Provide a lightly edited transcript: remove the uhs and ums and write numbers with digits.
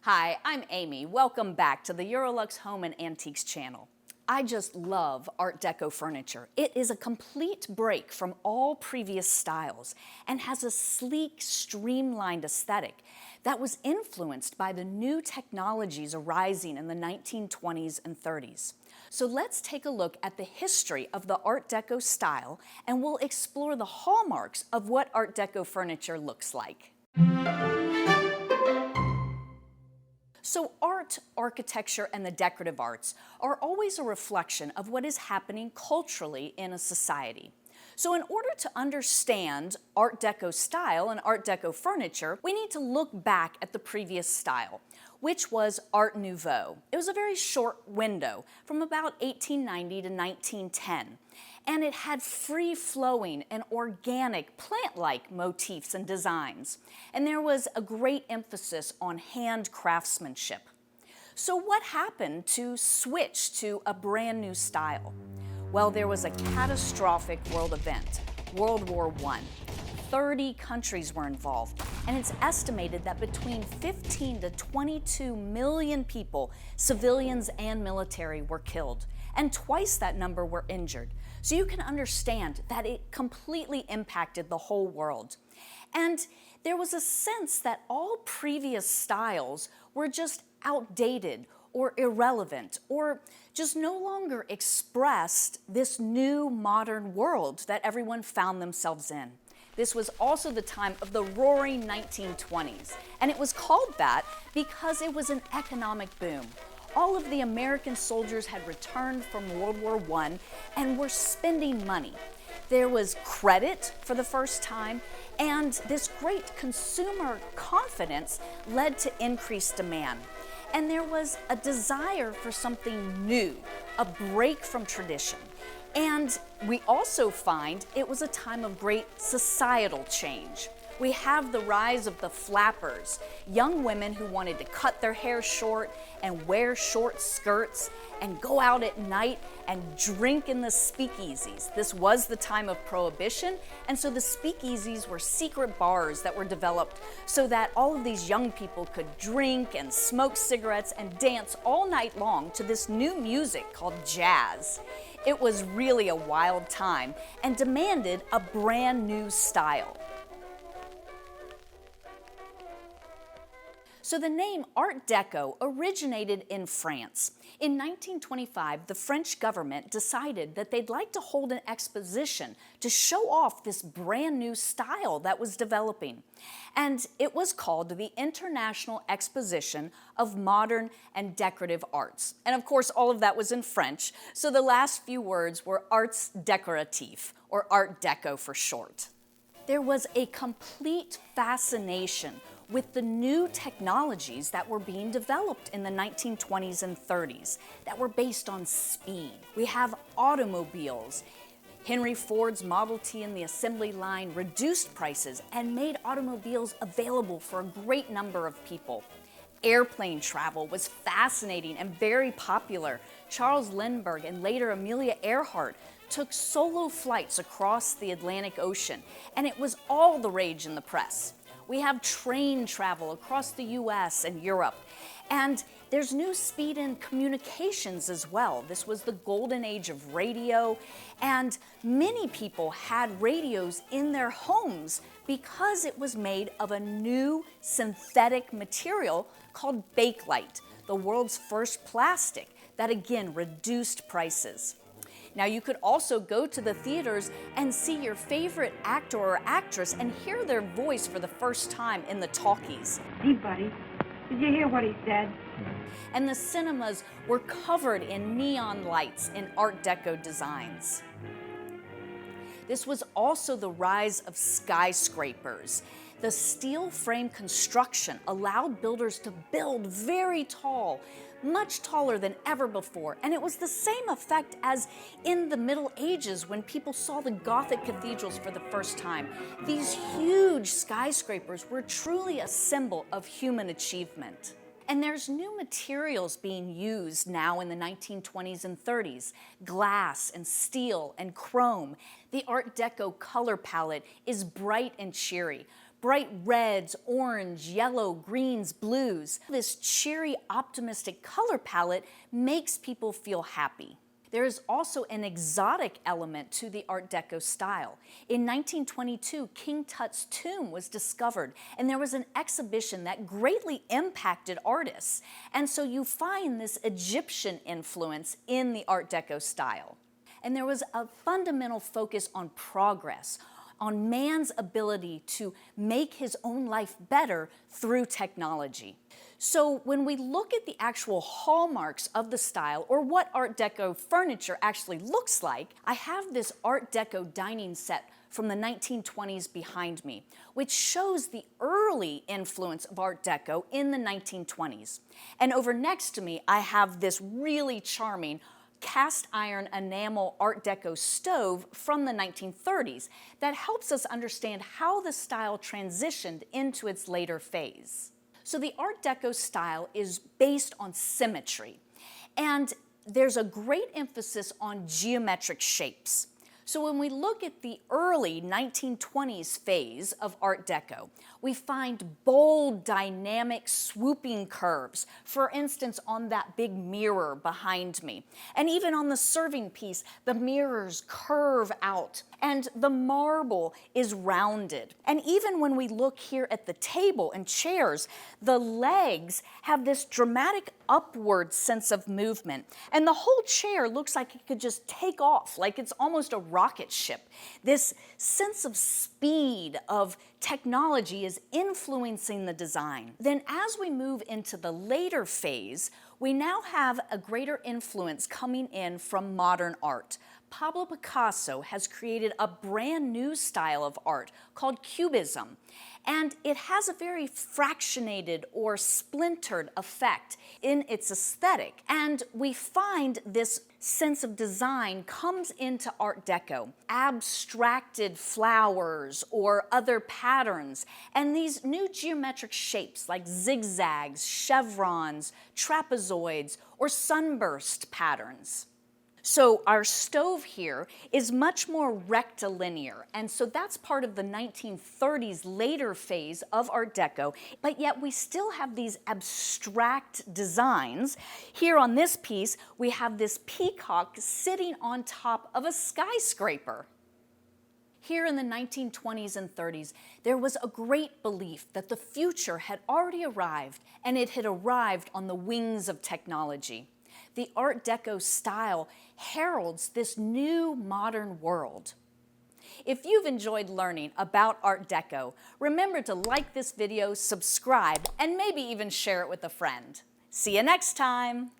Hi, I'm Amy. Welcome back to the EuroLux Home and Antiques channel. I just love Art Deco furniture. It is a complete break from all previous styles and has a sleek, streamlined aesthetic that was influenced by the new technologies arising in the 1920s and 30s. So let's take a look at the history of the Art Deco style, and we'll explore the hallmarks of what Art Deco furniture looks like. So art, architecture, and the decorative arts are always a reflection of what is happening culturally in a society. So in order to understand Art Deco style and Art Deco furniture, we need to look back at the previous style, which was Art Nouveau. It was a very short window from about 1890 to 1910. And it had free-flowing and organic, plant-like motifs and designs. And there was a great emphasis on hand craftsmanship. So what happened to switch to a brand new style? Well, there was a catastrophic world event, World War I. 30 countries were involved, and it's estimated that between 15 to 22 million people, civilians and military, were killed, and twice that number were injured. So you can understand that it completely impacted the whole world. And there was a sense that all previous styles were just outdated or irrelevant, or just no longer expressed this new modern world that everyone found themselves in. This was also the time of the Roaring 1920s, and it was called that because it was an economic boom. All of the American soldiers had returned from World War I and were spending money. There was credit for the first time, and this great consumer confidence led to increased demand. And there was a desire for something new, a break from tradition. And we also find it was a time of great societal change. We have the rise of the flappers, young women who wanted to cut their hair short and wear short skirts and go out at night and drink in the speakeasies. This was the time of Prohibition, and so the speakeasies were secret bars that were developed so that all of these young people could drink and smoke cigarettes and dance all night long to this new music called jazz. It was really a wild time and demanded a brand new style. So the name Art Deco originated in France. In 1925, the French government decided that they'd like to hold an exposition to show off this brand new style that was developing. And it was called the International Exposition of Modern and Decorative Arts. And of course, all of that was in French, so the last few words were Arts Décoratifs, or Art Deco for short. There was a complete fascination with the new technologies that were being developed in the 1920s and 30s that were based on speed. We have automobiles. Henry Ford's Model T in the assembly line reduced prices and made automobiles available for a great number of people. Airplane travel was fascinating and very popular. Charles Lindbergh and later Amelia Earhart took solo flights across the Atlantic Ocean, and it was all the rage in the press. We have train travel across the US and Europe, and there's new speed in communications as well. This was the golden age of radio, and many people had radios in their homes because it was made of a new synthetic material called bakelite, the world's first plastic that again reduced prices. Now you could also go to the theaters and see your favorite actor or actress and hear their voice for the first time in the talkies. Hey buddy, did you hear what he said? And the cinemas were covered in neon lights in Art Deco designs. This was also the rise of skyscrapers. The steel frame construction allowed builders to build very tall, much taller than ever before, and it was the same effect as in the Middle Ages when people saw the Gothic cathedrals for the first time. These huge skyscrapers were truly a symbol of human achievement. And there's new materials being used now in the 1920s and 30s, glass and steel and chrome. The Art Deco color palette is bright and cheery. bright reds, orange, yellow, greens, blues. This cheery, optimistic color palette makes people feel happy. There is also an exotic element to the Art Deco style. In 1922, King Tut's tomb was discovered, and there was an exhibition that greatly impacted artists. And so you find this Egyptian influence in the Art Deco style. And there was a fundamental focus on progress, on man's ability to make his own life better through technology. So when we look at the actual hallmarks of the style, or what Art Deco furniture actually looks like, I have this Art Deco dining set from the 1920s behind me, which shows the early influence of Art Deco in the 1920s. And over next to me, I have this really charming cast iron enamel Art Deco stove from the 1930s that helps us understand how the style transitioned into its later phase. So the Art Deco style is based on symmetry, and there's a great emphasis on geometric shapes. So when we look at the early 1920s phase of Art Deco, we find bold, dynamic, swooping curves, for instance, on that big mirror behind me. And even on the serving piece, the mirrors curve out, and the marble is rounded. And even when we look here at the table and chairs, the legs have this dramatic upward sense of movement. And the whole chair looks like it could just take off, like it's almost a rocket ship. This sense of speed, of technology is influencing the design. Then as we move into the later phase, we now have a greater influence coming in from modern art. Pablo Picasso has created a brand new style of art called Cubism, and it has a very fractionated or splintered effect in its aesthetic. And we find this sense of design comes into Art Deco, abstracted flowers or other patterns, and these new geometric shapes like zigzags, chevrons, trapezoids, or sunburst patterns. So our stove here is much more rectilinear, and so that's part of the 1930s later phase of Art Deco, but yet we still have these abstract designs. Here on this piece, we have this peacock sitting on top of a skyscraper. Here in the 1920s and 30s, there was a great belief that the future had already arrived, and it had arrived on the wings of technology. The Art Deco style heralds this new modern world. If you've enjoyed learning about Art Deco, remember to like this video, subscribe, and maybe even share it with a friend. See you next time!